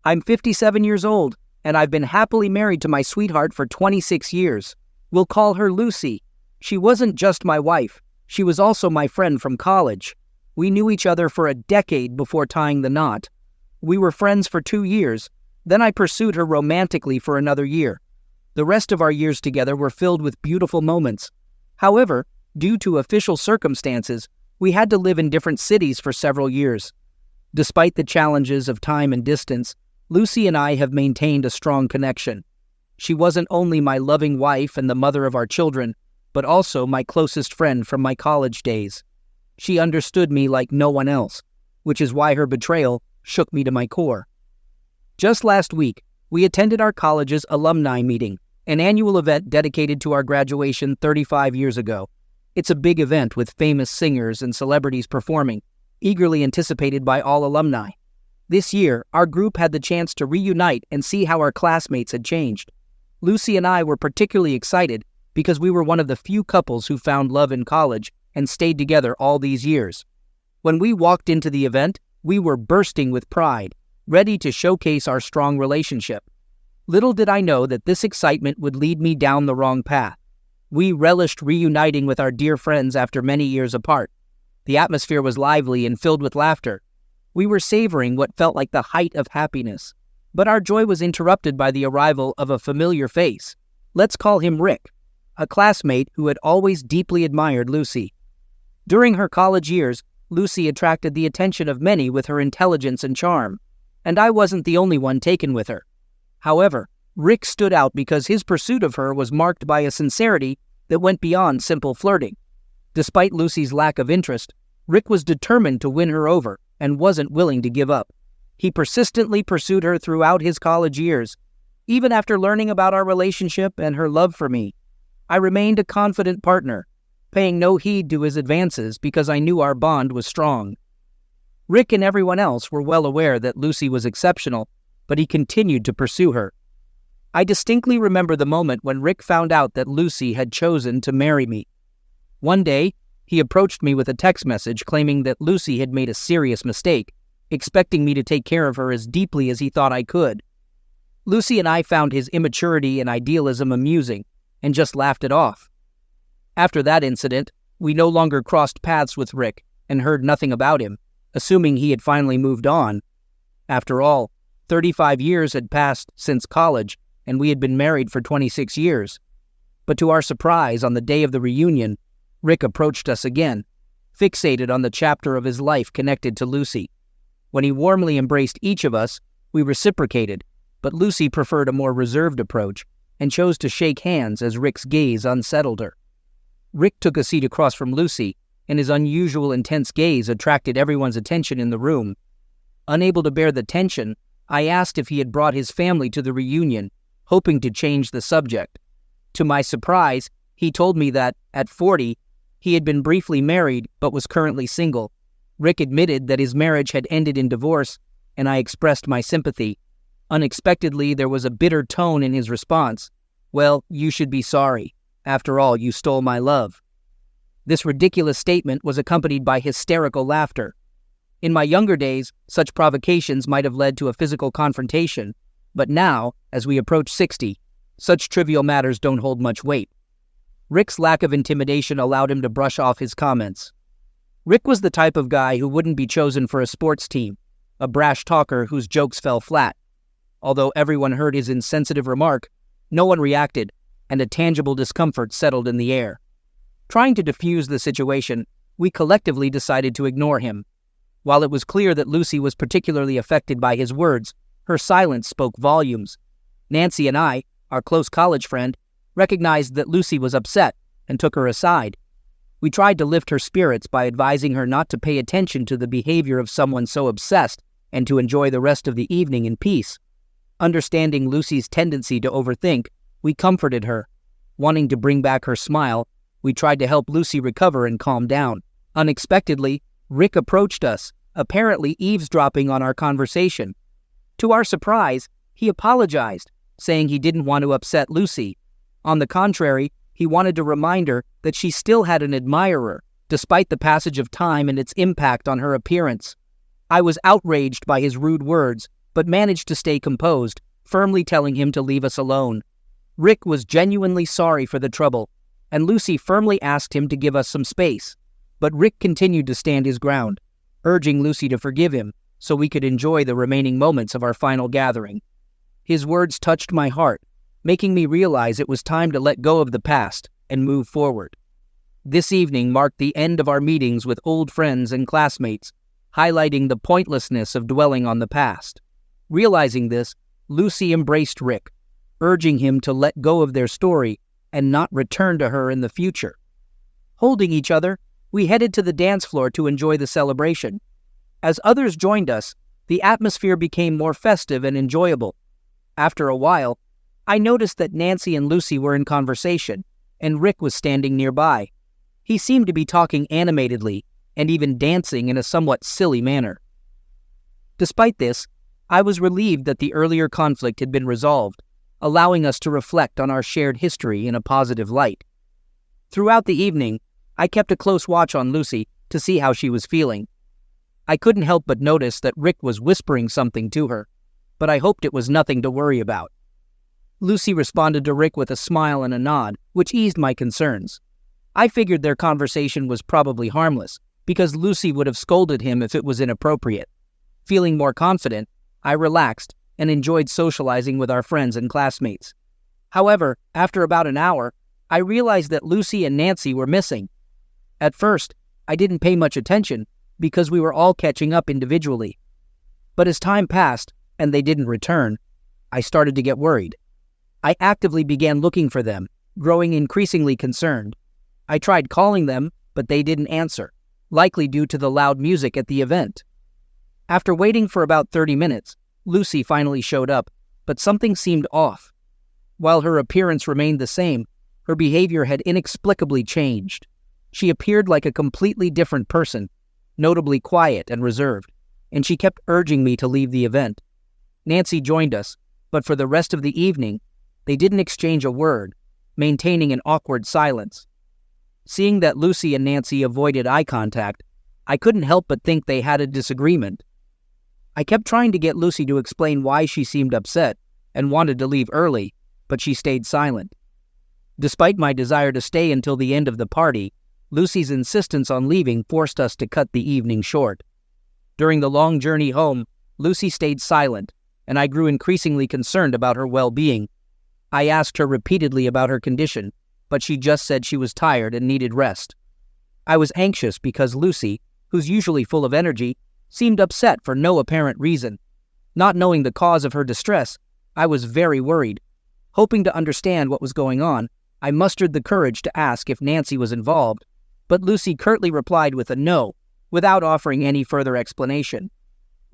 I'm 57 years old, and I've been happily married to my sweetheart for 26 years. We'll call her Lucy. She wasn't just my wife. She was also my friend from college. We knew each other for a decade before tying the knot. We were friends for 2 years. Then I pursued her romantically for another year. The rest of our years together were filled with beautiful moments. However, due to official circumstances, we had to live in different cities for several years. Despite the challenges of time and distance, Lucy and I have maintained a strong connection. She wasn't only my loving wife and the mother of our children, but also my closest friend from my college days. She understood me like no one else, which is why her betrayal shook me to my core. Just last week, we attended our college's alumni meeting, an annual event dedicated to our graduation 35 years ago. It's a big event with famous singers and celebrities performing, eagerly anticipated by all alumni. This year, our group had the chance to reunite and see how our classmates had changed. Lucy and I were particularly excited because we were one of the few couples who found love in college and stayed together all these years. When we walked into the event, we were bursting with pride, ready to showcase our strong relationship. Little did I know that this excitement would lead me down the wrong path. We relished reuniting with our dear friends after many years apart. The atmosphere was lively and filled with laughter. We were savoring what felt like the height of happiness. But our joy was interrupted by the arrival of a familiar face. Let's call him Rick, a classmate who had always deeply admired Lucy. During her college years, Lucy attracted the attention of many with her intelligence and charm, and I wasn't the only one taken with her. However, Rick stood out because his pursuit of her was marked by a sincerity that went beyond simple flirting. Despite Lucy's lack of interest, Rick was determined to win her over and wasn't willing to give up. He persistently pursued her throughout his college years. Even after learning about our relationship and her love for me, I remained a confident partner, paying no heed to his advances because I knew our bond was strong. Rick and everyone else were well aware that Lucy was exceptional, but he continued to pursue her. I distinctly remember the moment when Rick found out that Lucy had chosen to marry me. One day, he approached me with a text message claiming that Lucy had made a serious mistake, expecting me to take care of her as deeply as he thought I could. Lucy and I found his immaturity and idealism amusing and just laughed it off. After that incident, we no longer crossed paths with Rick and heard nothing about him, assuming he had finally moved on. After all, 35 years had passed since college, and we had been married for 26 years. But to our surprise, on the day of the reunion, Rick approached us again, fixated on the chapter of his life connected to Lucy. When he warmly embraced each of us, we reciprocated, but Lucy preferred a more reserved approach and chose to shake hands as Rick's gaze unsettled her. Rick took a seat across from Lucy, and his unusual intense gaze attracted everyone's attention in the room. Unable to bear the tension, I asked if he had brought his family to the reunion, hoping to change the subject. To my surprise, he told me that, at 40, he had been briefly married but was currently single. Rick admitted that his marriage had ended in divorce, and I expressed my sympathy. Unexpectedly, there was a bitter tone in his response. "Well, you should be sorry. After all, you stole my love." This ridiculous statement was accompanied by hysterical laughter. In my younger days, such provocations might have led to a physical confrontation, but now, as we approach 60, such trivial matters don't hold much weight. Rick's lack of intimidation allowed him to brush off his comments. Rick was the type of guy who wouldn't be chosen for a sports team, a brash talker whose jokes fell flat. Although everyone heard his insensitive remark, no one reacted, and a tangible discomfort settled in the air. Trying to defuse the situation, we collectively decided to ignore him. While it was clear that Lucy was particularly affected by his words, her silence spoke volumes. Nancy and I, our close college friend, recognized that Lucy was upset and took her aside. We tried to lift her spirits by advising her not to pay attention to the behavior of someone so obsessed and to enjoy the rest of the evening in peace. Understanding Lucy's tendency to overthink, we comforted her. Wanting to bring back her smile, we tried to help Lucy recover and calm down. Unexpectedly, Rick approached us, apparently eavesdropping on our conversation. To our surprise, he apologized, saying he didn't want to upset Lucy. On the contrary, he wanted to remind her that she still had an admirer, despite the passage of time and its impact on her appearance. I was outraged by his rude words but managed to stay composed, firmly telling him to leave us alone. Rick was genuinely sorry for the trouble, and Lucy firmly asked him to give us some space. But Rick continued to stand his ground, urging Lucy to forgive him so we could enjoy the remaining moments of our final gathering. His words touched my heart, making me realize it was time to let go of the past and move forward. This evening marked the end of our meetings with old friends and classmates, highlighting the pointlessness of dwelling on the past. Realizing this, Lucy embraced Rick, urging him to let go of their story and not return to her in the future. Holding each other, we headed to the dance floor to enjoy the celebration. As others joined us, the atmosphere became more festive and enjoyable. After a while, I noticed that Nancy and Lucy were in conversation, and Rick was standing nearby. He seemed to be talking animatedly and even dancing in a somewhat silly manner. Despite this, I was relieved that the earlier conflict had been resolved, allowing us to reflect on our shared history in a positive light. Throughout the evening, I kept a close watch on Lucy to see how she was feeling. I couldn't help but notice that Rick was whispering something to her, but I hoped it was nothing to worry about. Lucy responded to Rick with a smile and a nod, which eased my concerns. I figured their conversation was probably harmless, because Lucy would have scolded him if it was inappropriate. Feeling more confident, I relaxed and enjoyed socializing with our friends and classmates. However, after about an hour, I realized that Lucy and Nancy were missing. At first, I didn't pay much attention because we were all catching up individually. But as time passed and they didn't return, I started to get worried. I actively began looking for them, growing increasingly concerned. I tried calling them, but they didn't answer, likely due to the loud music at the event. After waiting for about 30 minutes, Lucy finally showed up, but something seemed off. While her appearance remained the same, her behavior had inexplicably changed. She appeared like a completely different person, notably quiet and reserved, and she kept urging me to leave the event. Nancy joined us, but for the rest of the evening, they didn't exchange a word, maintaining an awkward silence. Seeing that Lucy and Nancy avoided eye contact, I couldn't help but think they had a disagreement. I kept trying to get Lucy to explain why she seemed upset and wanted to leave early, but she stayed silent. Despite my desire to stay until the end of the party, Lucy's insistence on leaving forced us to cut the evening short. During the long journey home, Lucy stayed silent, and I grew increasingly concerned about her well-being. I asked her repeatedly about her condition, but she just said she was tired and needed rest. I was anxious because Lucy, who's usually full of energy, seemed upset for no apparent reason. Not knowing the cause of her distress, I was very worried. Hoping to understand what was going on, I mustered the courage to ask if Nancy was involved, but Lucy curtly replied with a no, without offering any further explanation.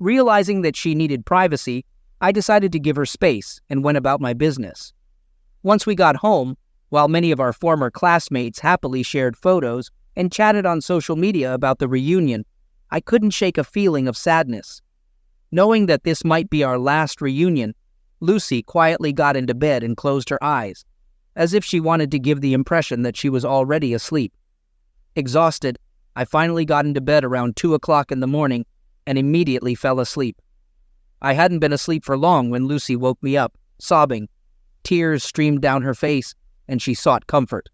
Realizing that she needed privacy, I decided to give her space and went about my business. Once we got home, while many of our former classmates happily shared photos and chatted on social media about the reunion, I couldn't shake a feeling of sadness. Knowing that this might be our last reunion, Lucy quietly got into bed and closed her eyes, as if she wanted to give the impression that she was already asleep. Exhausted, I finally got into bed around 2 o'clock in the morning and immediately fell asleep. I hadn't been asleep for long when Lucy woke me up, sobbing. Tears streamed down her face, and she sought comfort.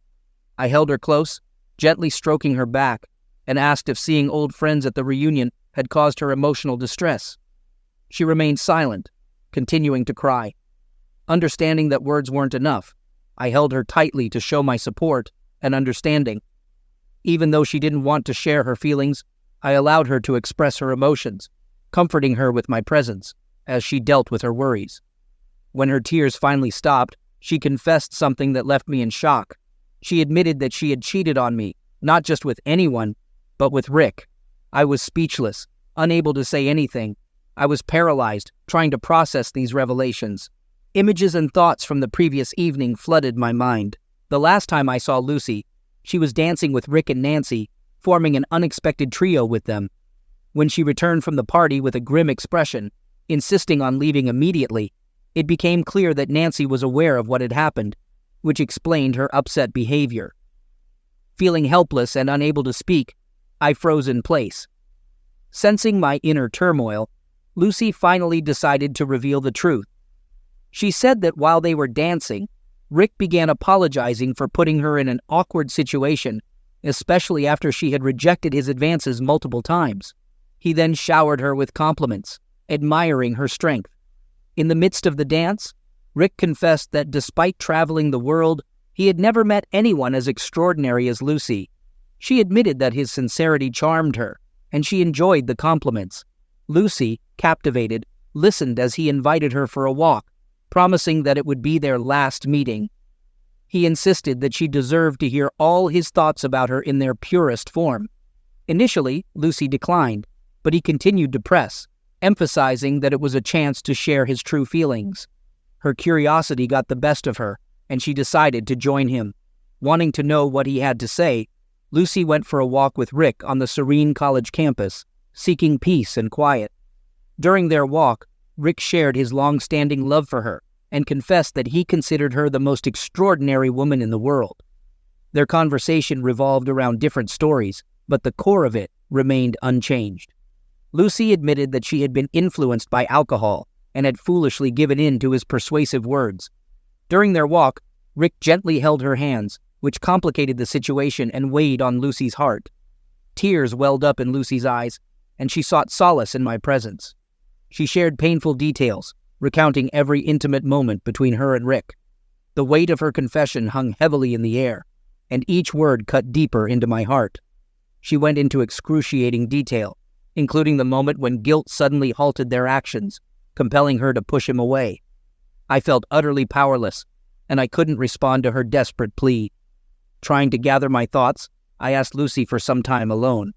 I held her close, gently stroking her back, and asked if seeing old friends at the reunion had caused her emotional distress. She remained silent, continuing to cry. Understanding that words weren't enough, I held her tightly to show my support and understanding. Even though she didn't want to share her feelings, I allowed her to express her emotions, comforting her with my presence as she dealt with her worries. When her tears finally stopped, she confessed something that left me in shock. She admitted that she had cheated on me, not just with anyone, but with Rick. I was speechless, unable to say anything. I was paralyzed, trying to process these revelations. Images and thoughts from the previous evening flooded my mind. The last time I saw Lucy, she was dancing with Rick and Nancy, forming an unexpected trio with them. When she returned from the party with a grim expression, insisting on leaving immediately, it became clear that Nancy was aware of what had happened, which explained her upset behavior. Feeling helpless and unable to speak, I froze in place. Sensing my inner turmoil, Lucy finally decided to reveal the truth. She said that while they were dancing, Rick began apologizing for putting her in an awkward situation, especially after she had rejected his advances multiple times. He then showered her with compliments, admiring her strength. In the midst of the dance, Rick confessed that despite traveling the world, he had never met anyone as extraordinary as Lucy. She admitted that his sincerity charmed her, and she enjoyed the compliments. Lucy, captivated, listened as he invited her for a walk, promising that it would be their last meeting. He insisted that she deserved to hear all his thoughts about her in their purest form. Initially, Lucy declined, but he continued to press, emphasizing that it was a chance to share his true feelings. Her curiosity got the best of her, and she decided to join him. Wanting to know what he had to say, Lucy went for a walk with Rick on the serene college campus, seeking peace and quiet. During their walk, Rick shared his long-standing love for her and confessed that he considered her the most extraordinary woman in the world. Their conversation revolved around different stories, but the core of it remained unchanged. Lucy admitted that she had been influenced by alcohol and had foolishly given in to his persuasive words. During their walk, Rick gently held her hands, which complicated the situation and weighed on Lucy's heart. Tears welled up in Lucy's eyes, and she sought solace in my presence. She shared painful details, recounting every intimate moment between her and Rick. The weight of her confession hung heavily in the air, and each word cut deeper into my heart. She went into excruciating detail, including the moment when guilt suddenly halted their actions, compelling her to push him away. I felt utterly powerless, and I couldn't respond to her desperate plea. Trying to gather my thoughts, I asked Lucy for some time alone.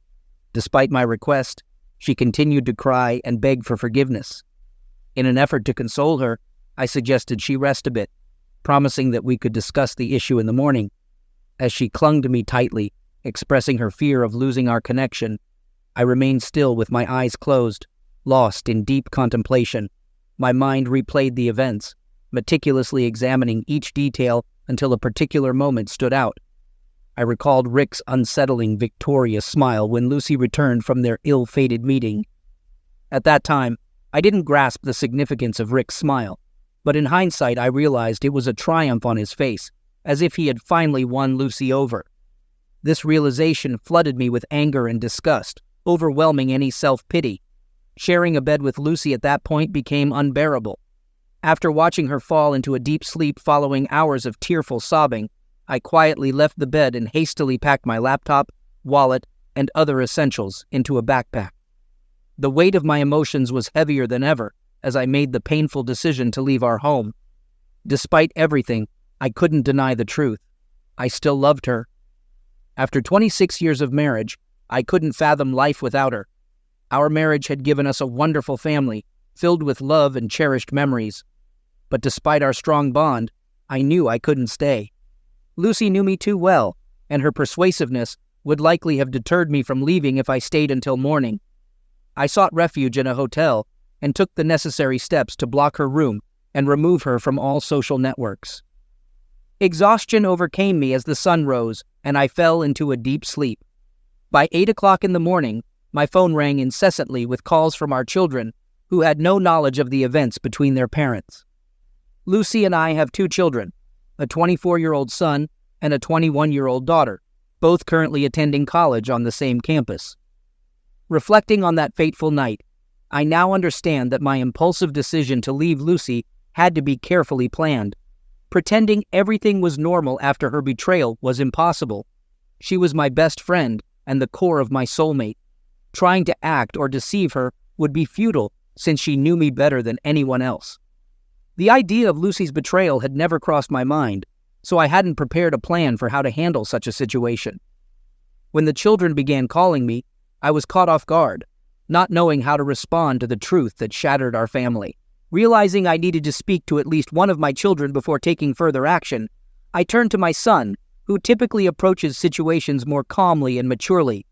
Despite my request, she continued to cry and beg for forgiveness. In an effort to console her, I suggested she rest a bit, promising that we could discuss the issue in the morning. As she clung to me tightly, expressing her fear of losing our connection, I remained still with my eyes closed, lost in deep contemplation. My mind replayed the events, meticulously examining each detail until a particular moment stood out. I recalled Rick's unsettling, victorious smile when Lucy returned from their ill-fated meeting. At that time, I didn't grasp the significance of Rick's smile, but in hindsight I realized it was a triumph on his face, as if he had finally won Lucy over. This realization flooded me with anger and disgust, overwhelming any self-pity. Sharing a bed with Lucy at that point became unbearable. After watching her fall into a deep sleep following hours of tearful sobbing, I quietly left the bed and hastily packed my laptop, wallet, and other essentials into a backpack. The weight of my emotions was heavier than ever as I made the painful decision to leave our home. Despite everything, I couldn't deny the truth. I still loved her. After 26 years of marriage, I couldn't fathom life without her. Our marriage had given us a wonderful family, filled with love and cherished memories. But despite our strong bond, I knew I couldn't stay. Lucy knew me too well, and her persuasiveness would likely have deterred me from leaving if I stayed until morning. I sought refuge in a hotel and took the necessary steps to block her room and remove her from all social networks. Exhaustion overcame me as the sun rose, and I fell into a deep sleep. By 8 o'clock in the morning, my phone rang incessantly with calls from our children, who had no knowledge of the events between their parents. Lucy and I have 2 children, a 24-year-old son and a 21-year-old daughter, both currently attending college on the same campus. Reflecting on that fateful night, I now understand that my impulsive decision to leave Lucy had to be carefully planned. Pretending everything was normal after her betrayal was impossible. She was my best friend and the core of my soulmate. Trying to act or deceive her would be futile since she knew me better than anyone else. The idea of Lucy's betrayal had never crossed my mind, so I hadn't prepared a plan for how to handle such a situation. When the children began calling me, I was caught off guard, not knowing how to respond to the truth that shattered our family. Realizing I needed to speak to at least one of my children before taking further action, I turned to my son, who typically approaches situations more calmly and maturely.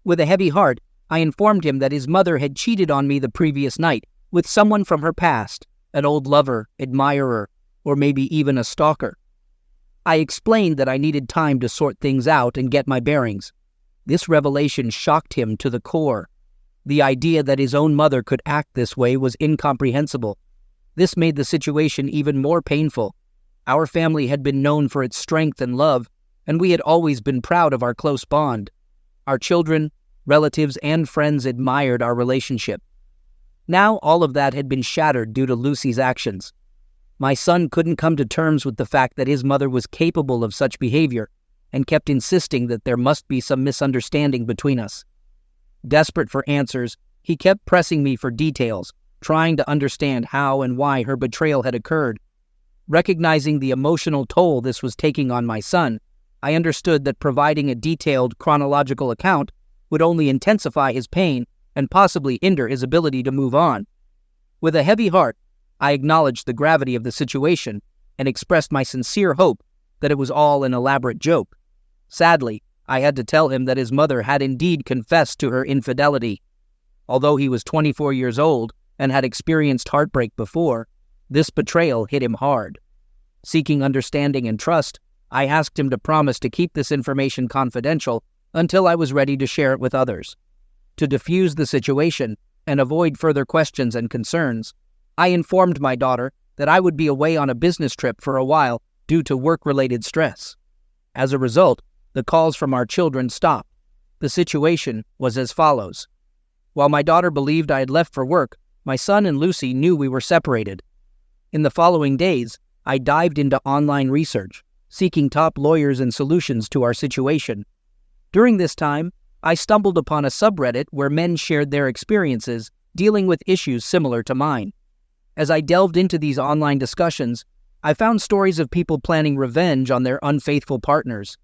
With a heavy heart, I informed him that his mother had cheated on me the previous night with someone from her past, an old lover, admirer, or maybe even a stalker. I explained that I needed time to sort things out and get my bearings. This revelation shocked him to the core. The idea that his own mother could act this way was incomprehensible. This made the situation even more painful. Our family had been known for its strength and love, and we had always been proud of our close bond. Our children, relatives, and friends admired our relationship. Now all of that had been shattered due to Lucy's actions. My son couldn't come to terms with the fact that his mother was capable of such behavior and kept insisting that there must be some misunderstanding between us. Desperate for answers, he kept pressing me for details, trying to understand how and why her betrayal had occurred. Recognizing the emotional toll this was taking on my son, I understood that providing a detailed chronological account would only intensify his pain and possibly hinder his ability to move on. With a heavy heart, I acknowledged the gravity of the situation and expressed my sincere hope that it was all an elaborate joke. Sadly, I had to tell him that his mother had indeed confessed to her infidelity. Although he was 24 years old and had experienced heartbreak before, this betrayal hit him hard. Seeking understanding and trust, I asked him to promise to keep this information confidential until I was ready to share it with others. To defuse the situation and avoid further questions and concerns, I informed my daughter that I would be away on a business trip for a while due to work-related stress. As a result, the calls from our children stopped. The situation was as follows. While my daughter believed I had left for work, my son and Lucy knew we were separated. In the following days, I dived into online research, seeking top lawyers and solutions to our situation. During this time, I stumbled upon a subreddit where men shared their experiences dealing with issues similar to mine. As I delved into these online discussions, I found stories of people planning revenge on their unfaithful partners.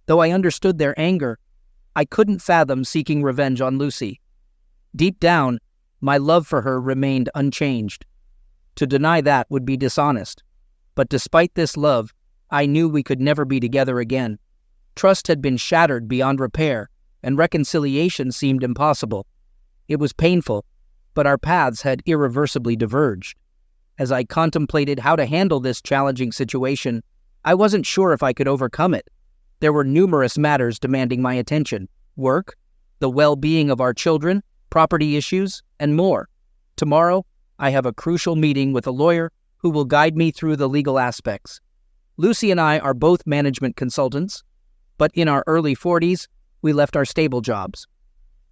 Though I understood their anger, I couldn't fathom seeking revenge on Lucy. Deep down, my love for her remained unchanged. To deny that would be dishonest. But despite this love, I knew we could never be together again. Trust had been shattered beyond repair, and reconciliation seemed impossible. It was painful, but our paths had irreversibly diverged. As I contemplated how to handle this challenging situation, I wasn't sure if I could overcome it. There were numerous matters demanding my attention: work, the well-being of our children, property issues, and more. Tomorrow, I have a crucial meeting with a lawyer who will guide me through the legal aspects. Lucy and I are both management consultants, but in our early 40s, we left our stable jobs.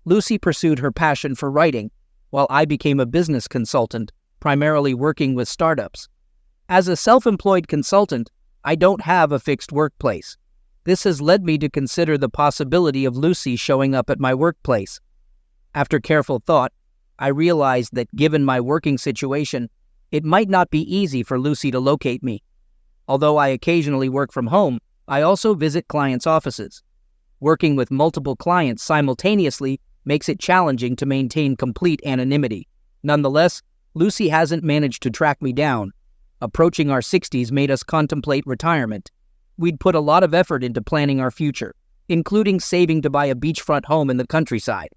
Lucy pursued her passion for writing, while I became a business consultant, primarily working with startups. As a self-employed consultant, I don't have a fixed workplace. This has led me to consider the possibility of Lucy showing up at my workplace. After careful thought, I realized that given my working situation, it might not be easy for Lucy to locate me. Although I occasionally work from home, I also visit clients' offices. Working with multiple clients simultaneously makes it challenging to maintain complete anonymity. Nonetheless, Lucy hasn't managed to track me down. Approaching our 60s made us contemplate retirement. We'd put a lot of effort into planning our future, including saving to buy a beachfront home in the countryside.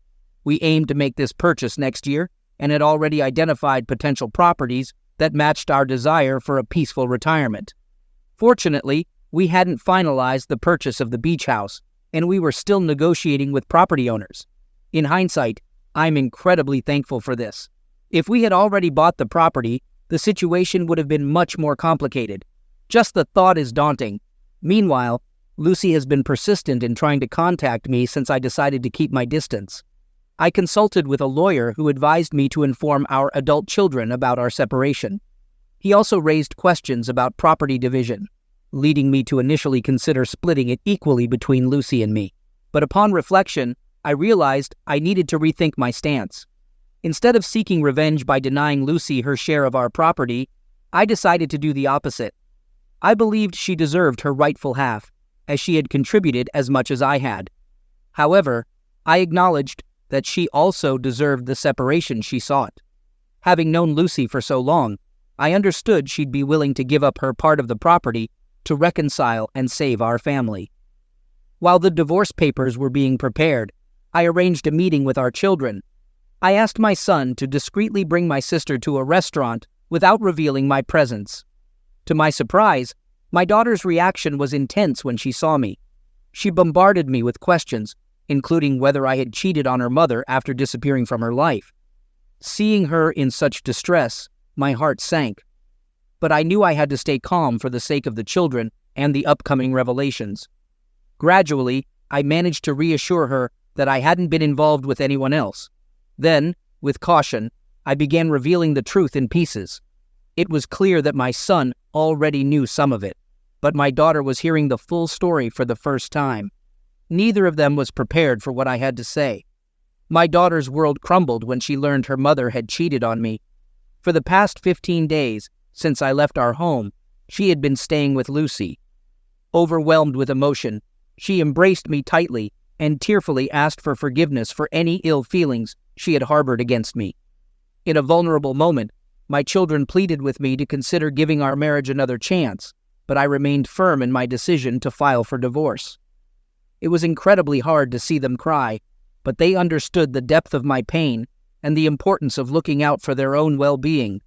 We aimed to make this purchase next year and had already identified potential properties that matched our desire for a peaceful retirement. Fortunately, we hadn't finalized the purchase of the beach house, and we were still negotiating with property owners. In hindsight, I'm incredibly thankful for this. If we had already bought the property, the situation would have been much more complicated. Just the thought is daunting. Meanwhile, Lucy has been persistent in trying to contact me since I decided to keep my distance. I consulted with a lawyer who advised me to inform our adult children about our separation. He also raised questions about property division, leading me to initially consider splitting it equally between Lucy and me. But upon reflection, I realized I needed to rethink my stance. Instead of seeking revenge by denying Lucy her share of our property, I decided to do the opposite. I believed she deserved her rightful half, as she had contributed as much as I had. However, I acknowledged that she also deserved the separation she sought. Having known Lucy for so long, I understood she'd be willing to give up her part of the property to reconcile and save our family. While the divorce papers were being prepared, I arranged a meeting with our children. I asked my son to discreetly bring my sister to a restaurant without revealing my presence. To my surprise, my daughter's reaction was intense when she saw me. She bombarded me with questions, including whether I had cheated on her mother after disappearing from her life. Seeing her in such distress, my heart sank. But I knew I had to stay calm for the sake of the children and the upcoming revelations. Gradually, I managed to reassure her that I hadn't been involved with anyone else. Then, with caution, I began revealing the truth in pieces. It was clear that my son already knew some of it, but my daughter was hearing the full story for the first time. Neither of them was prepared for what I had to say. My daughter's world crumbled when she learned her mother had cheated on me. For the past 15 days, since I left our home, she had been staying with Lucy. Overwhelmed with emotion, she embraced me tightly and tearfully asked for forgiveness for any ill feelings she had harbored against me. In a vulnerable moment, my children pleaded with me to consider giving our marriage another chance, but I remained firm in my decision to file for divorce. It was incredibly hard to see them cry, but they understood the depth of my pain and the importance of looking out for their own well-being.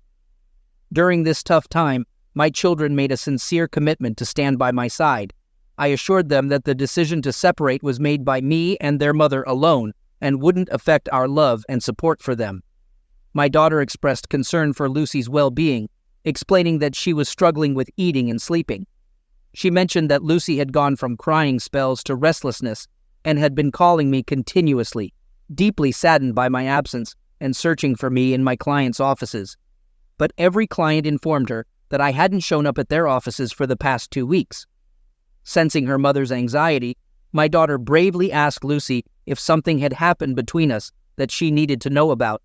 During this tough time, my children made a sincere commitment to stand by my side. I assured them that the decision to separate was made by me and their mother alone and wouldn't affect our love and support for them. My daughter expressed concern for Lucy's well-being, explaining that she was struggling with eating and sleeping. She mentioned that Lucy had gone from crying spells to restlessness and had been calling me continuously, deeply saddened by my absence and searching for me in my clients' offices. But every client informed her that I hadn't shown up at their offices for the past 2 weeks. Sensing her mother's anxiety, my daughter bravely asked Lucy if something had happened between us that she needed to know about.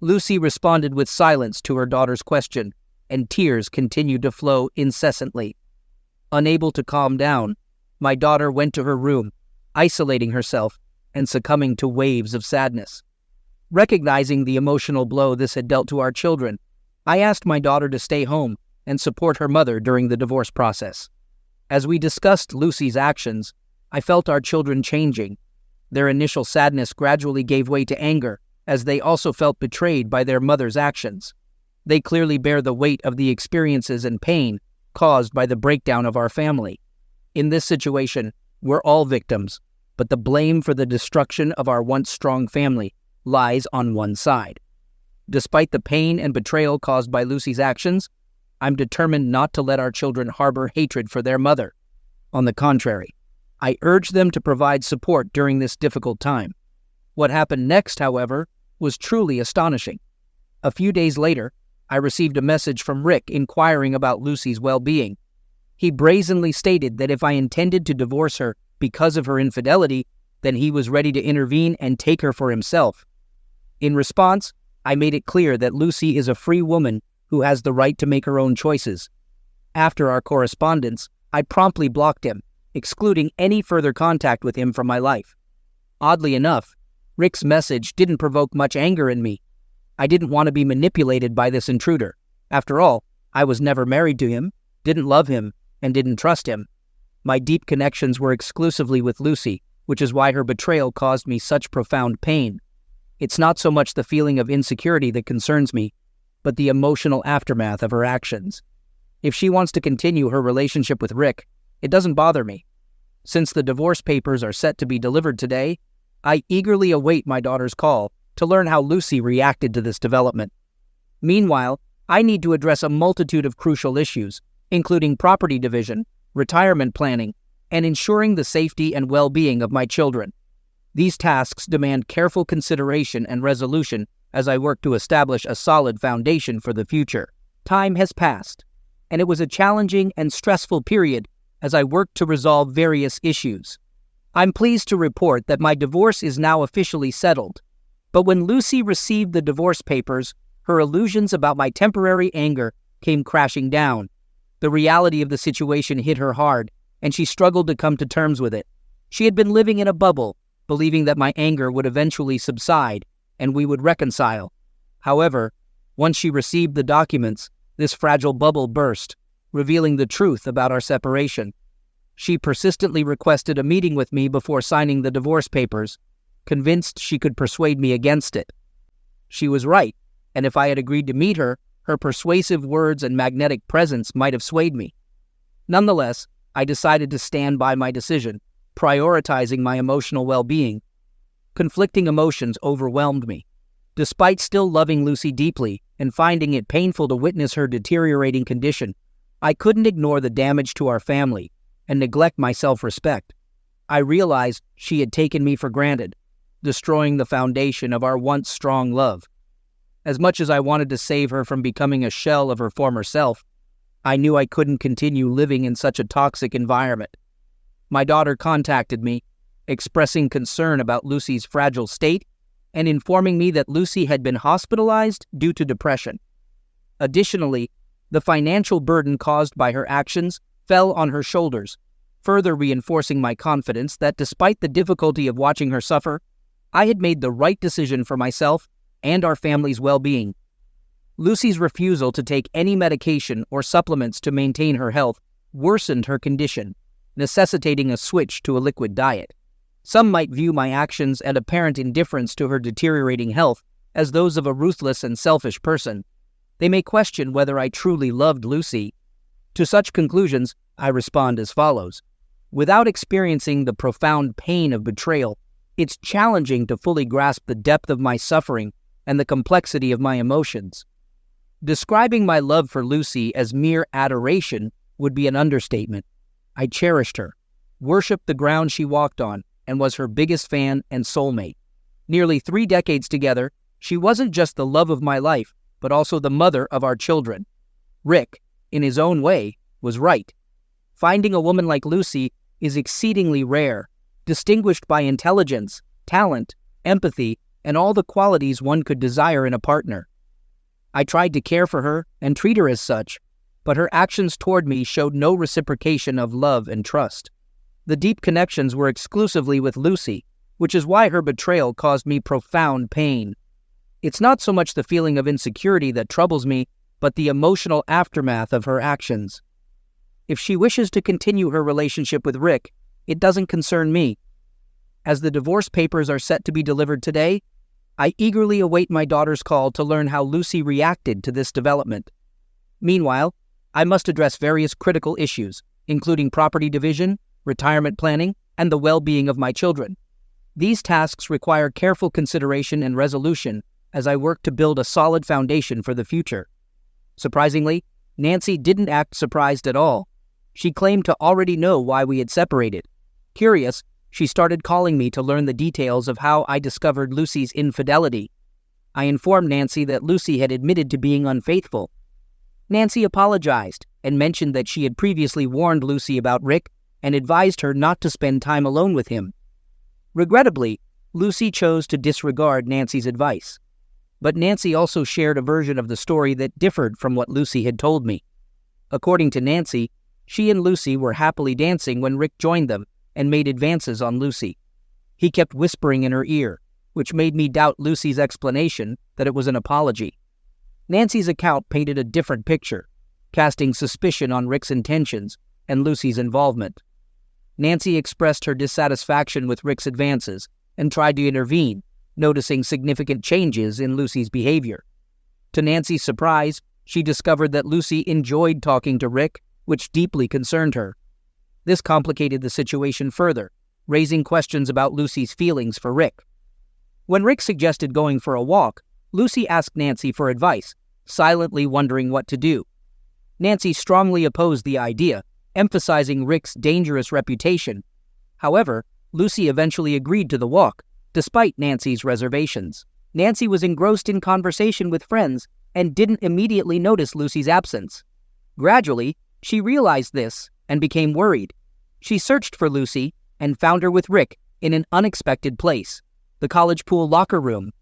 Lucy responded with silence to her daughter's question, and tears continued to flow incessantly. Unable to calm down, my daughter went to her room, isolating herself and succumbing to waves of sadness. Recognizing the emotional blow this had dealt to our children, I asked my daughter to stay home and support her mother during the divorce process. As we discussed Lucy's actions, I felt our children changing. Their initial sadness gradually gave way to anger, as they also felt betrayed by their mother's actions. They clearly bear the weight of the experiences and pain caused by the breakdown of our family. In this situation, we're all victims, but the blame for the destruction of our once strong family lies on one side. Despite the pain and betrayal caused by Lucy's actions, I'm determined not to let our children harbor hatred for their mother. On the contrary, I urge them to provide support during this difficult time. What happened next, however, was truly astonishing. A few days later, I received a message from Rick inquiring about Lucy's well-being. He brazenly stated that if I intended to divorce her because of her infidelity, then he was ready to intervene and take her for himself. In response, I made it clear that Lucy is a free woman who has the right to make her own choices. After our correspondence, I promptly blocked him, excluding any further contact with him from my life. Oddly enough, Rick's message didn't provoke much anger in me. I didn't want to be manipulated by this intruder. After all, I was never married to him, didn't love him, and didn't trust him. My deep connections were exclusively with Lucy, which is why her betrayal caused me such profound pain. It's not so much the feeling of insecurity that concerns me, but the emotional aftermath of her actions. If she wants to continue her relationship with Rick, it doesn't bother me. Since the divorce papers are set to be delivered today, I eagerly await my daughter's call to learn how Lucy reacted to this development. Meanwhile, I need to address a multitude of crucial issues, including property division, retirement planning, and ensuring the safety and well-being of my children. These tasks demand careful consideration and resolution as I work to establish a solid foundation for the future. Time has passed, and it was a challenging and stressful period as I worked to resolve various issues. I'm pleased to report that my divorce is now officially settled. But when Lucy received the divorce papers, her illusions about my temporary anger came crashing down. The reality of the situation hit her hard, and she struggled to come to terms with it. She had been living in a bubble, believing that my anger would eventually subside and we would reconcile. However, once she received the documents, this fragile bubble burst, revealing the truth about our separation. She persistently requested a meeting with me before signing the divorce papers, convinced she could persuade me against it. She was right, and if I had agreed to meet her, her persuasive words and magnetic presence might have swayed me. Nonetheless, I decided to stand by my decision, prioritizing my emotional well-being. Conflicting emotions overwhelmed me. Despite still loving Lucy deeply and finding it painful to witness her deteriorating condition, I couldn't ignore the damage to our family and neglect my self-respect. I realized she had taken me for granted, destroying the foundation of our once strong love. As much as I wanted to save her from becoming a shell of her former self, I knew I couldn't continue living in such a toxic environment. My daughter contacted me, expressing concern about Lucy's fragile state and informing me that Lucy had been hospitalized due to depression. Additionally, the financial burden caused by her actions fell on her shoulders, further reinforcing my confidence that despite the difficulty of watching her suffer, I had made the right decision for myself and our family's well-being. Lucy's refusal to take any medication or supplements to maintain her health worsened her condition, necessitating a switch to a liquid diet. Some might view my actions and apparent indifference to her deteriorating health as those of a ruthless and selfish person. They may question whether I truly loved Lucy. To such conclusions, I respond as follows. Without experiencing the profound pain of betrayal, it's challenging to fully grasp the depth of my suffering and the complexity of my emotions. Describing my love for Lucy as mere adoration would be an understatement. I cherished her, worshipped the ground she walked on, and was her biggest fan and soulmate. Nearly 3 decades together, she wasn't just the love of my life, but also the mother of our children. Rick, in his own way, was right. Finding a woman like Lucy is exceedingly rare, distinguished by intelligence, talent, empathy, and all the qualities one could desire in a partner. I tried to care for her and treat her as such, but her actions toward me showed no reciprocation of love and trust. The deep connections were exclusively with Lucy, which is why her betrayal caused me profound pain. It's not so much the feeling of insecurity that troubles me, but the emotional aftermath of her actions. If she wishes to continue her relationship with Rick, it doesn't concern me. As the divorce papers are set to be delivered today, I eagerly await my daughter's call to learn how Lucy reacted to this development. Meanwhile, I must address various critical issues, including property division, retirement planning, and the well-being of my children. These tasks require careful consideration and resolution as I work to build a solid foundation for the future. Surprisingly, Nancy didn't act surprised at all. She claimed to already know why we had separated. Curious, she started calling me to learn the details of how I discovered Lucy's infidelity. I informed Nancy that Lucy had admitted to being unfaithful. Nancy apologized and mentioned that she had previously warned Lucy about Rick and advised her not to spend time alone with him. Regrettably, Lucy chose to disregard Nancy's advice. But Nancy also shared a version of the story that differed from what Lucy had told me. According to Nancy, she and Lucy were happily dancing when Rick joined them and made advances on Lucy. He kept whispering in her ear, which made me doubt Lucy's explanation that it was an apology. Nancy's account painted a different picture, casting suspicion on Rick's intentions and Lucy's involvement. Nancy expressed her dissatisfaction with Rick's advances and tried to intervene, noticing significant changes in Lucy's behavior. To Nancy's surprise, she discovered that Lucy enjoyed talking to Rick, which deeply concerned her. This complicated the situation further, raising questions about Lucy's feelings for Rick. When Rick suggested going for a walk, Lucy asked Nancy for advice, silently wondering what to do. Nancy strongly opposed the idea, emphasizing Rick's dangerous reputation. However, Lucy eventually agreed to the walk, despite Nancy's reservations. Nancy was engrossed in conversation with friends and didn't immediately notice Lucy's absence. Gradually, she realized this and became worried. She searched for Lucy and found her with Rick in an unexpected place, the college pool locker room.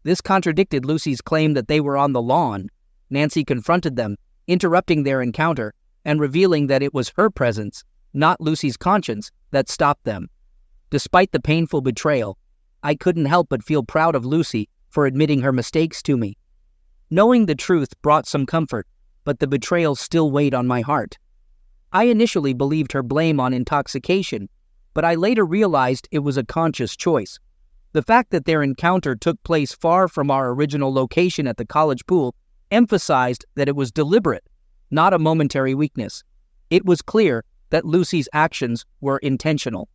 This contradicted Lucy's claim that they were on the lawn. Nancy confronted them, interrupting their encounter and revealing that it was her presence, not Lucy's conscience, that stopped them. Despite the painful betrayal, I couldn't help but feel proud of Lucy for admitting her mistakes to me. Knowing the truth brought some comfort, but the betrayal still weighed on my heart. I initially believed her blame on intoxication, but I later realized it was a conscious choice. The fact that their encounter took place far from our original location at the college pool emphasized that it was deliberate, not a momentary weakness. It was clear that Lucy's actions were intentional.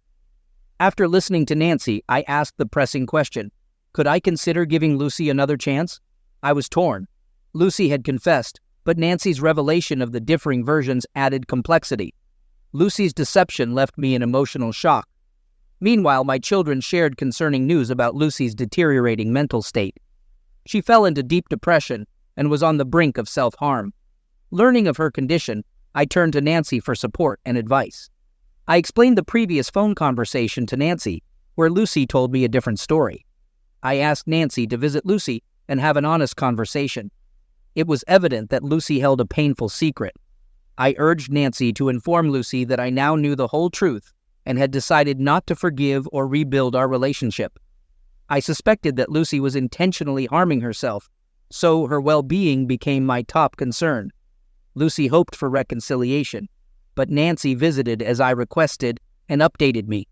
After listening to Nancy, I asked the pressing question, could I consider giving Lucy another chance? I was torn. Lucy had confessed, but Nancy's revelation of the differing versions added complexity. Lucy's deception left me in emotional shock. Meanwhile, my children shared concerning news about Lucy's deteriorating mental state. She fell into deep depression and was on the brink of self-harm. Learning of her condition, I turned to Nancy for support and advice. I explained the previous phone conversation to Nancy, where Lucy told me a different story. I asked Nancy to visit Lucy and have an honest conversation. It was evident that Lucy held a painful secret. I urged Nancy to inform Lucy that I now knew the whole truth and had decided not to forgive or rebuild our relationship. I suspected that Lucy was intentionally harming herself, so her well-being became my top concern. Lucy hoped for reconciliation, but Nancy visited as I requested and updated me.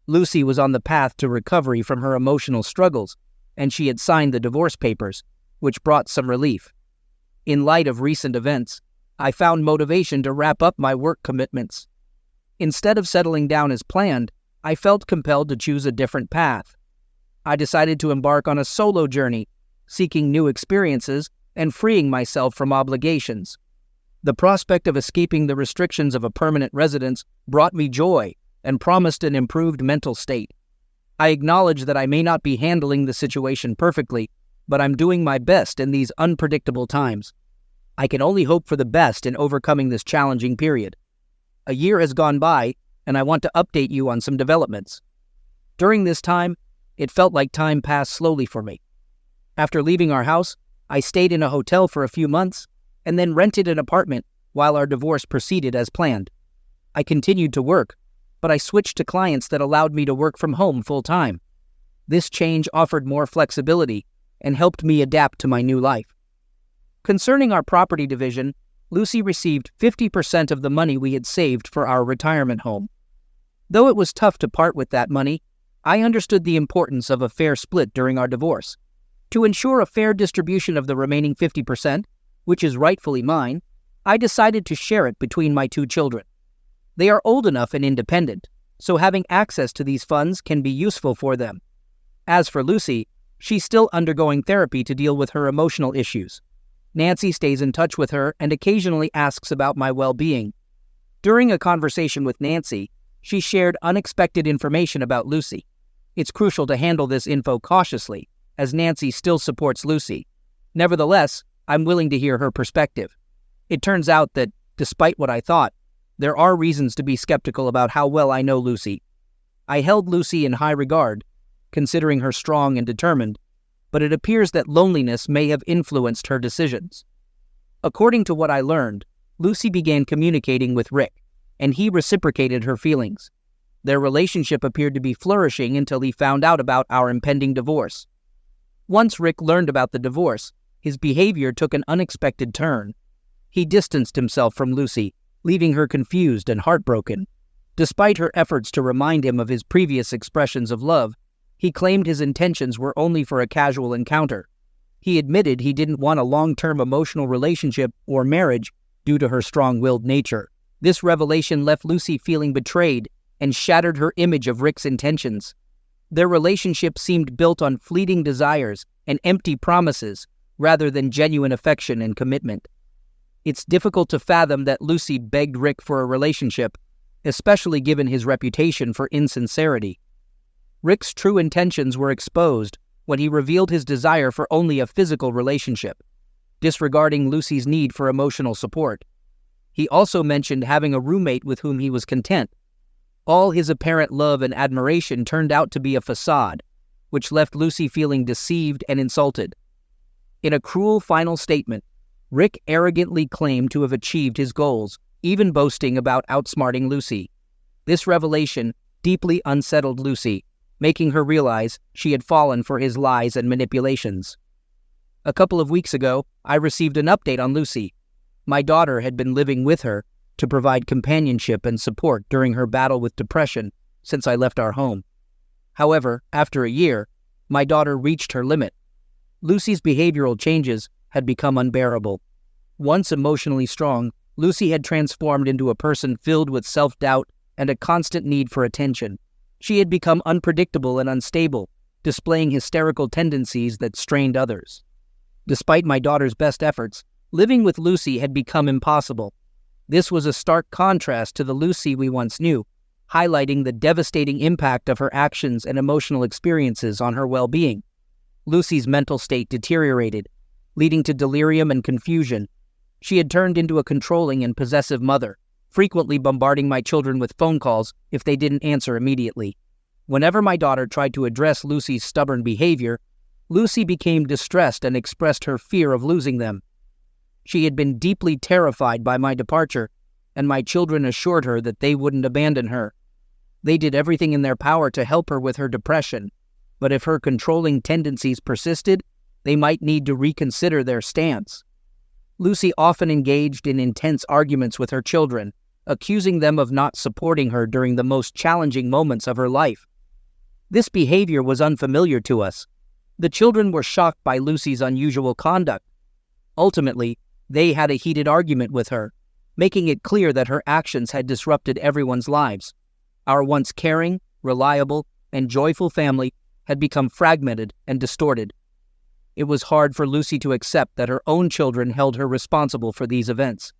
Lucy was on the path to recovery from her emotional struggles, and she had signed the divorce papers, which brought some relief. In light of recent events, I found motivation to wrap up my work commitments. Instead of settling down as planned, I felt compelled to choose a different path. I decided to embark on a solo journey, seeking new experiences and freeing myself from obligations. The prospect of escaping the restrictions of a permanent residence brought me joy and promised an improved mental state. I acknowledge that I may not be handling the situation perfectly, but I'm doing my best in these unpredictable times. I can only hope for the best in overcoming this challenging period. A year has gone by, and I want to update you on some developments. During this time, it felt like time passed slowly for me. After leaving our house, I stayed in a hotel for a few months and then rented an apartment while our divorce proceeded as planned. I continued to work, but I switched to clients that allowed me to work from home full-time. This change offered more flexibility and helped me adapt to my new life. Concerning our property division, Lucy received 50% of the money we had saved for our retirement home. Though it was tough to part with that money, I understood the importance of a fair split during our divorce. To ensure a fair distribution of the remaining 50%, which is rightfully mine, I decided to share it between my two children. They are old enough and independent, so having access to these funds can be useful for them. As for Lucy, she's still undergoing therapy to deal with her emotional issues. Nancy stays in touch with her and occasionally asks about my well-being. During a conversation with Nancy, she shared unexpected information about Lucy. It's crucial to handle this info cautiously, as Nancy still supports Lucy. Nevertheless, I'm willing to hear her perspective. It turns out that, despite what I thought, there are reasons to be skeptical about how well I know Lucy. I held Lucy in high regard, considering her strong and determined, but it appears that loneliness may have influenced her decisions. According to what I learned, Lucy began communicating with Rick, and he reciprocated her feelings. Their relationship appeared to be flourishing until he found out about our impending divorce. Once Rick learned about the divorce, his behavior took an unexpected turn. He distanced himself from Lucy, leaving her confused and heartbroken. Despite her efforts to remind him of his previous expressions of love, he claimed his intentions were only for a casual encounter. He admitted he didn't want a long-term emotional relationship or marriage due to her strong-willed nature. This revelation left Lucy feeling betrayed and shattered her image of Rick's intentions. Their relationship seemed built on fleeting desires and empty promises rather than genuine affection and commitment. It's difficult to fathom that Lucy begged Rick for a relationship, especially given his reputation for insincerity. Rick's true intentions were exposed when he revealed his desire for only a physical relationship, disregarding Lucy's need for emotional support. He also mentioned having a roommate with whom he was content. All his apparent love and admiration turned out to be a facade, which left Lucy feeling deceived and insulted. In a cruel final statement, Rick arrogantly claimed to have achieved his goals, even boasting about outsmarting Lucy. This revelation deeply unsettled Lucy, making her realize she had fallen for his lies and manipulations. A couple of weeks ago, I received an update on Lucy. My daughter had been living with her to provide companionship and support during her battle with depression since I left our home. However, after a year, my daughter reached her limit. Lucy's behavioral changes had become unbearable. Once emotionally strong, Lucy had transformed into a person filled with self-doubt and a constant need for attention. She had become unpredictable and unstable, displaying hysterical tendencies that strained others. Despite my daughter's best efforts, living with Lucy had become impossible. This was a stark contrast to the Lucy we once knew, highlighting the devastating impact of her actions and emotional experiences on her well-being. Lucy's mental state deteriorated, leading to delirium and confusion. She had turned into a controlling and possessive mother, frequently bombarding my children with phone calls if they didn't answer immediately. Whenever my daughter tried to address Lucy's stubborn behavior, Lucy became distressed and expressed her fear of losing them. She had been deeply terrified by my departure, and my children assured her that they wouldn't abandon her. They did everything in their power to help her with her depression, but if her controlling tendencies persisted, they might need to reconsider their stance. Lucy often engaged in intense arguments with her children, accusing them of not supporting her during the most challenging moments of her life. This behavior was unfamiliar to us. The children were shocked by Lucy's unusual conduct. Ultimately, they had a heated argument with her, making it clear that her actions had disrupted everyone's lives. Our once caring, reliable, and joyful family had become fragmented and distorted. It was hard for Lucy to accept that her own children held her responsible for these events.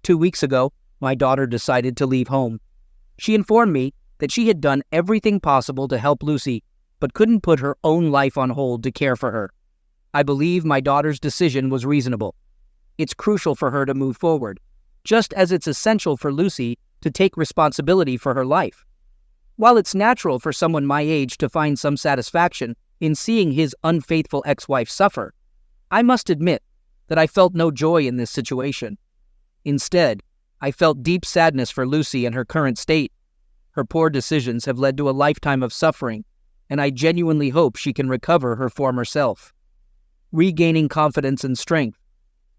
2 weeks ago, my daughter decided to leave home. She informed me that she had done everything possible to help Lucy, but couldn't put her own life on hold to care for her. I believe my daughter's decision was reasonable. It's crucial for her to move forward, just as it's essential for Lucy to take responsibility for her life. While it's natural for someone my age to find some satisfaction in seeing his unfaithful ex-wife suffer, I must admit that I felt no joy in this situation. Instead, I felt deep sadness for Lucy and her current state. Her poor decisions have led to a lifetime of suffering, and I genuinely hope she can recover her former self. Regaining confidence and strength.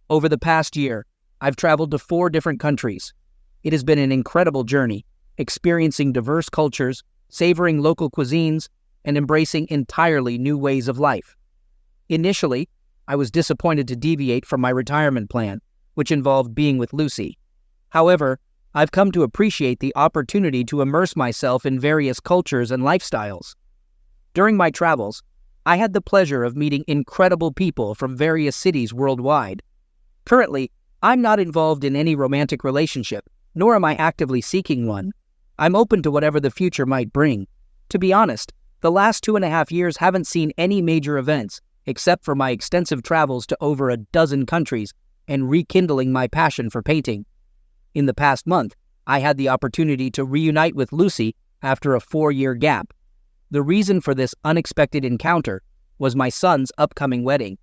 Over the past year, I've traveled to 4 different countries. It has been an incredible journey, experiencing diverse cultures, savoring local cuisines, and embracing entirely new ways of life. Initially, I was disappointed to deviate from my retirement plan, which involved being with Lucy. However, I've come to appreciate the opportunity to immerse myself in various cultures and lifestyles. During my travels, I had the pleasure of meeting incredible people from various cities worldwide. Currently, I'm not involved in any romantic relationship, nor am I actively seeking one. I'm open to whatever the future might bring. To be honest, the last 2.5 years haven't seen any major events, except for my extensive travels to over a dozen countries and rekindling my passion for painting. In the past month, I had the opportunity to reunite with Lucy after a 4-year gap. The reason for this unexpected encounter was my son's upcoming wedding.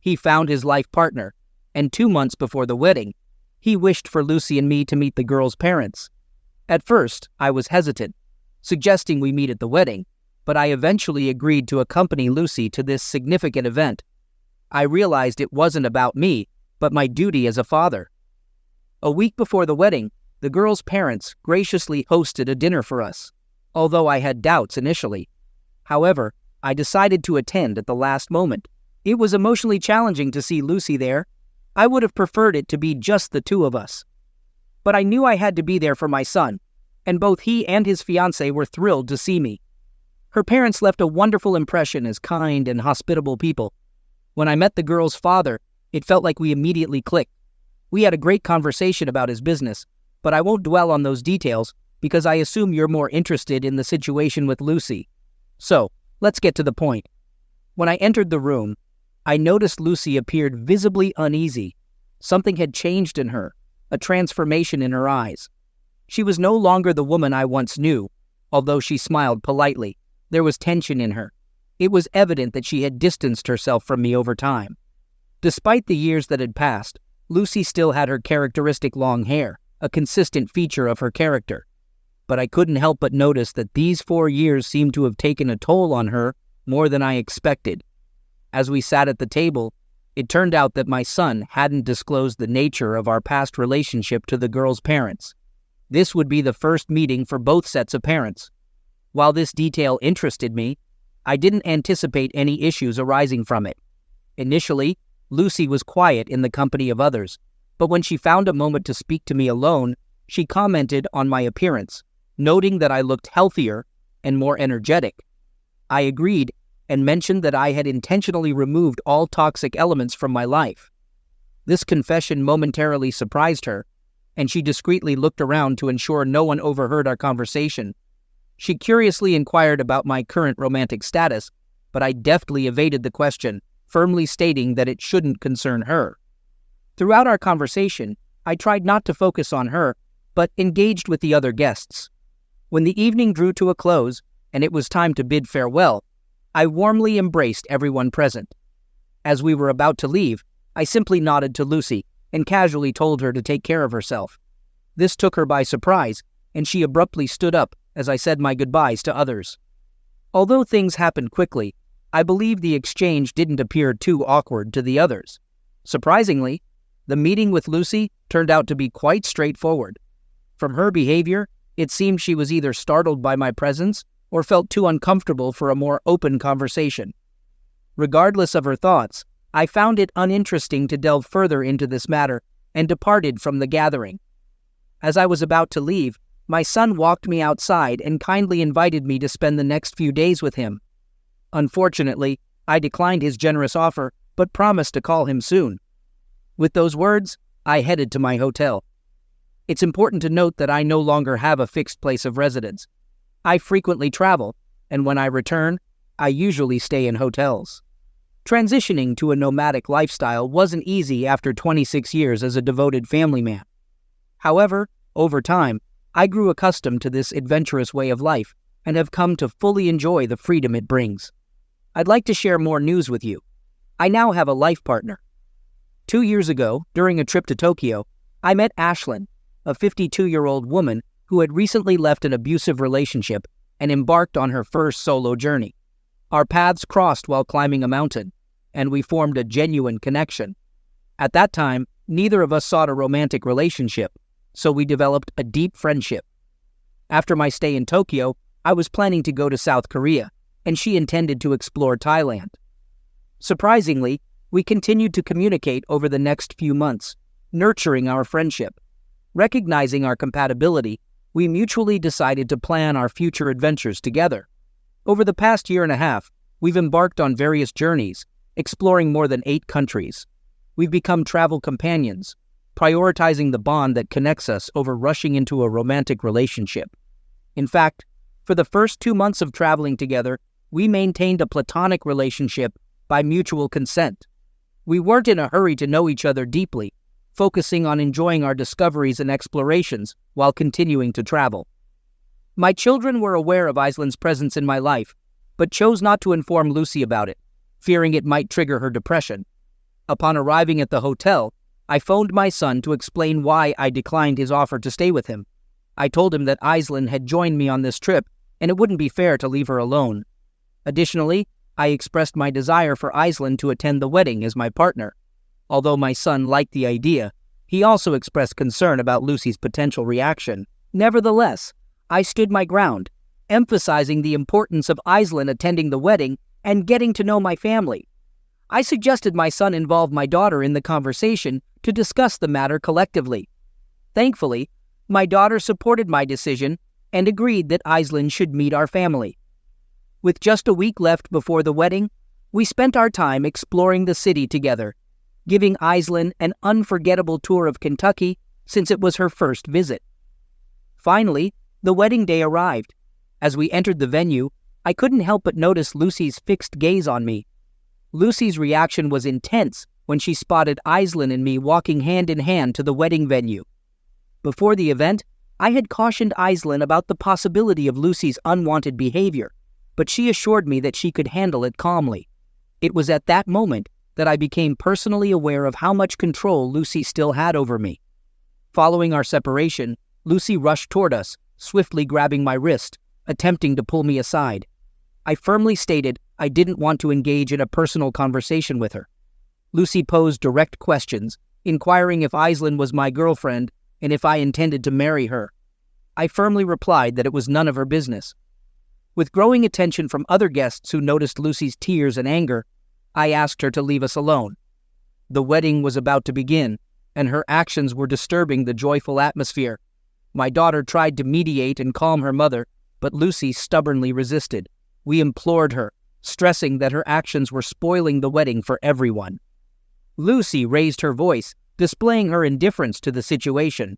He found his life partner, and 2 months before the wedding, he wished for Lucy and me to meet the girl's parents. At first, I was hesitant, suggesting we meet at the wedding, but I eventually agreed to accompany Lucy to this significant event. I realized it wasn't about me, but my duty as a father. A week before the wedding, the girl's parents graciously hosted a dinner for us, although I had doubts initially. However, I decided to attend at the last moment. It was emotionally challenging to see Lucy there. I would have preferred it to be just the 2 of us. But I knew I had to be there for my son, and both he and his fiancée were thrilled to see me. Her parents left a wonderful impression as kind and hospitable people. When I met the girl's father, it felt like we immediately clicked. We had a great conversation about his business, but I won't dwell on those details because I assume you're more interested in the situation with Lucy. So, let's get to the point. When I entered the room, I noticed Lucy appeared visibly uneasy. Something had changed in her, a transformation in her eyes. She was no longer the woman I once knew, although she smiled politely. There was tension in her. It was evident that she had distanced herself from me over time. Despite the years that had passed, Lucy still had her characteristic long hair, a consistent feature of her character. But I couldn't help but notice that these 4 years seemed to have taken a toll on her more than I expected. As we sat at the table, it turned out that my son hadn't disclosed the nature of our past relationship to the girl's parents. This would be the first meeting for both sets of parents. While this detail interested me, I didn't anticipate any issues arising from it. Initially, Lucy was quiet in the company of others, but when she found a moment to speak to me alone, she commented on my appearance, noting that I looked healthier and more energetic. I agreed and mentioned that I had intentionally removed all toxic elements from my life. This confession momentarily surprised her, and she discreetly looked around to ensure no one overheard our conversation. She curiously inquired about my current romantic status, but I deftly evaded the question, firmly stating that it shouldn't concern her. Throughout our conversation, I tried not to focus on her, but engaged with the other guests. When the evening drew to a close, and it was time to bid farewell, I warmly embraced everyone present. As we were about to leave, I simply nodded to Lucy and casually told her to take care of herself. This took her by surprise, and she abruptly stood up as I said my goodbyes to others. Although things happened quickly, I believe the exchange didn't appear too awkward to the others. Surprisingly, the meeting with Lucy turned out to be quite straightforward. From her behavior, it seemed she was either startled by my presence or felt too uncomfortable for a more open conversation. Regardless of her thoughts, I found it uninteresting to delve further into this matter and departed from the gathering. As I was about to leave, my son walked me outside and kindly invited me to spend the next few days with him. Unfortunately, I declined his generous offer, but promised to call him soon. With those words, I headed to my hotel. It's important to note that I no longer have a fixed place of residence. I frequently travel, and when I return, I usually stay in hotels. Transitioning to a nomadic lifestyle wasn't easy after 26 years as a devoted family man. However, over time, I grew accustomed to this adventurous way of life and have come to fully enjoy the freedom it brings. I'd like to share more news with you. I now have a life partner. 2 years ago, during a trip to Tokyo, I met Ashlyn, a 52-year-old woman who had recently left an abusive relationship and embarked on her first solo journey. Our paths crossed while climbing a mountain, and we formed a genuine connection. At that time, neither of us sought a romantic relationship, so we developed a deep friendship. After my stay in Tokyo, I was planning to go to South Korea, and she intended to explore Thailand. Surprisingly, we continued to communicate over the next few months, nurturing our friendship. Recognizing our compatibility, we mutually decided to plan our future adventures together. Over the past year and a half, we've embarked on various journeys, exploring more than 8 countries. We've become travel companions, prioritizing the bond that connects us over rushing into a romantic relationship. In fact, for the first 2 months of traveling together, we maintained a platonic relationship by mutual consent. We weren't in a hurry to know each other deeply, focusing on enjoying our discoveries and explorations while continuing to travel. My children were aware of Aislyn's presence in my life, but chose not to inform Lucy about it, fearing it might trigger her depression. Upon arriving at the hotel, I phoned my son to explain why I declined his offer to stay with him. I told him that Aislyn had joined me on this trip, and it wouldn't be fair to leave her alone. Additionally, I expressed my desire for Aislyn to attend the wedding as my partner. Although my son liked the idea, he also expressed concern about Lucy's potential reaction. Nevertheless, I stood my ground, emphasizing the importance of Aislyn attending the wedding and getting to know my family. I suggested my son involve my daughter in the conversation to discuss the matter collectively. Thankfully, my daughter supported my decision and agreed that Aislyn should meet our family. With just a week left before the wedding, we spent our time exploring the city together, giving Aislyn an unforgettable tour of Kentucky since it was her first visit. Finally, the wedding day arrived. As we entered the venue, I couldn't help but notice Lucy's fixed gaze on me. Lucy's reaction was intense when she spotted Aislyn and me walking hand in hand to the wedding venue. Before the event, I had cautioned Aislyn about the possibility of Lucy's unwanted behavior, but she assured me that she could handle it calmly. It was at that moment that I became personally aware of how much control Lucy still had over me. Following our separation, Lucy rushed toward us, swiftly grabbing my wrist, attempting to pull me aside. I firmly stated I didn't want to engage in a personal conversation with her. Lucy posed direct questions, inquiring if Aislyn was my girlfriend and if I intended to marry her. I firmly replied that it was none of her business. With growing attention from other guests who noticed Lucy's tears and anger, I asked her to leave us alone. The wedding was about to begin, and her actions were disturbing the joyful atmosphere. My daughter tried to mediate and calm her mother, but Lucy stubbornly resisted. We implored her, stressing that her actions were spoiling the wedding for everyone. Lucy raised her voice, displaying her indifference to the situation.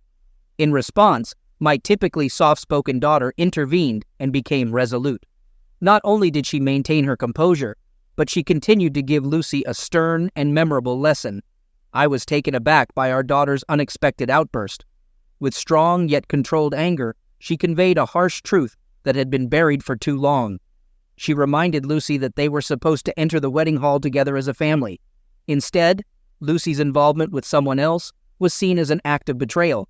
In response, my typically soft-spoken daughter intervened and became resolute. Not only did she maintain her composure, but she continued to give Lucy a stern and memorable lesson. I was taken aback by our daughter's unexpected outburst. With strong yet controlled anger, she conveyed a harsh truth that had been buried for too long. She reminded Lucy that they were supposed to enter the wedding hall together as a family. Instead, Lucy's involvement with someone else was seen as an act of betrayal.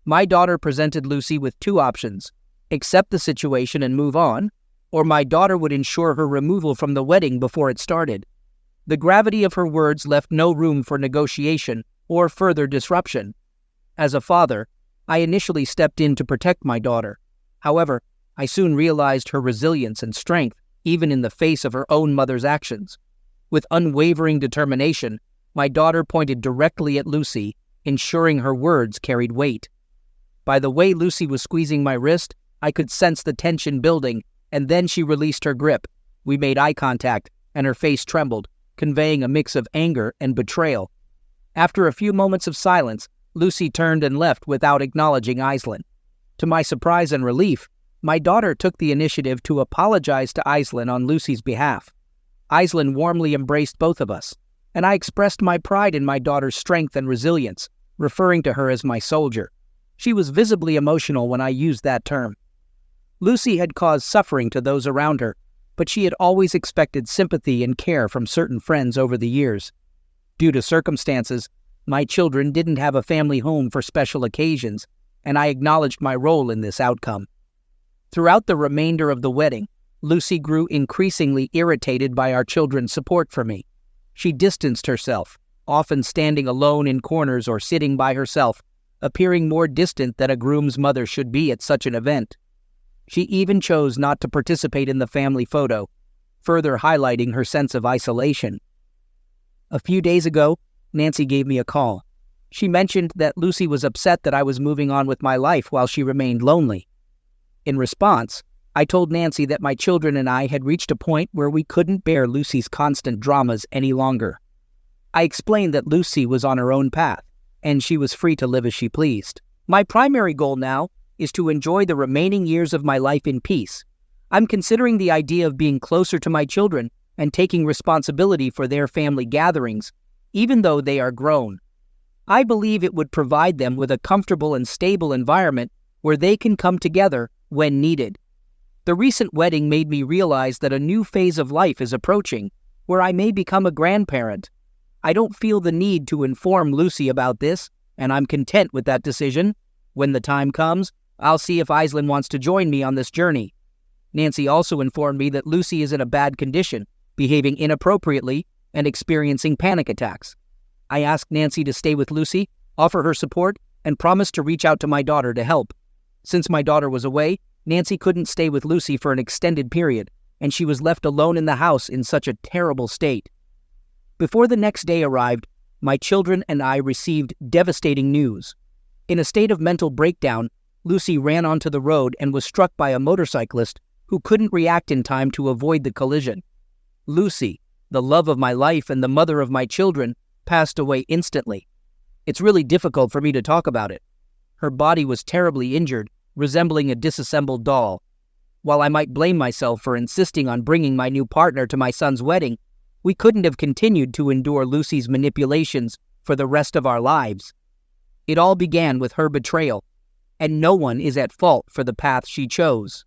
My daughter presented Lucy with two options: accept the situation and move on, or my daughter would ensure her removal from the wedding before it started. The gravity of her words left no room for negotiation or further disruption. As a father, I initially stepped in to protect my daughter. However, I soon realized her resilience and strength, even in the face of her own mother's actions. With unwavering determination, my daughter pointed directly at Lucy, ensuring her words carried weight. By the way Lucy was squeezing my wrist, I could sense the tension building, and then she released her grip. We made eye contact, and her face trembled, conveying a mix of anger and betrayal. After a few moments of silence, Lucy turned and left without acknowledging Aislinn. To my surprise and relief, my daughter took the initiative to apologize to Aislinn on Lucy's behalf. Aislinn warmly embraced both of us, and I expressed my pride in my daughter's strength and resilience, referring to her as my soldier. She was visibly emotional when I used that term. Lucy had caused suffering to those around her, but she had always expected sympathy and care from certain friends over the years. Due to circumstances, my children didn't have a family home for special occasions, and I acknowledged my role in this outcome. Throughout the remainder of the wedding, Lucy grew increasingly irritated by our children's support for me. She distanced herself, often standing alone in corners or sitting by herself, appearing more distant than a groom's mother should be at such an event. She even chose not to participate in the family photo, further highlighting her sense of isolation. A few days ago, Nancy gave me a call. She mentioned that Lucy was upset that I was moving on with my life while she remained lonely. In response, I told Nancy that my children and I had reached a point where we couldn't bear Lucy's constant dramas any longer. I explained that Lucy was on her own path, and she was free to live as she pleased. My primary goal now is to enjoy the remaining years of my life in peace. I'm considering the idea of being closer to my children and taking responsibility for their family gatherings, even though they are grown. I believe it would provide them with a comfortable and stable environment where they can come together when needed. The recent wedding made me realize that a new phase of life is approaching, where I may become a grandparent. I don't feel the need to inform Lucy about this, and I'm content with that decision. When the time comes, I'll see if Aislinn wants to join me on this journey. Nancy also informed me that Lucy is in a bad condition, behaving inappropriately and experiencing panic attacks. I asked Nancy to stay with Lucy, offer her support, and promise to reach out to my daughter to help. Since my daughter was away, Nancy couldn't stay with Lucy for an extended period, and she was left alone in the house in such a terrible state. Before the next day arrived, my children and I received devastating news. In a state of mental breakdown, Lucy ran onto the road and was struck by a motorcyclist who couldn't react in time to avoid the collision. Lucy, the love of my life and the mother of my children, passed away instantly. It's really difficult for me to talk about it. Her body was terribly injured, resembling a disassembled doll. While I might blame myself for insisting on bringing my new partner to my son's wedding, we couldn't have continued to endure Lucy's manipulations for the rest of our lives. It all began with her betrayal, and no one is at fault for the path she chose.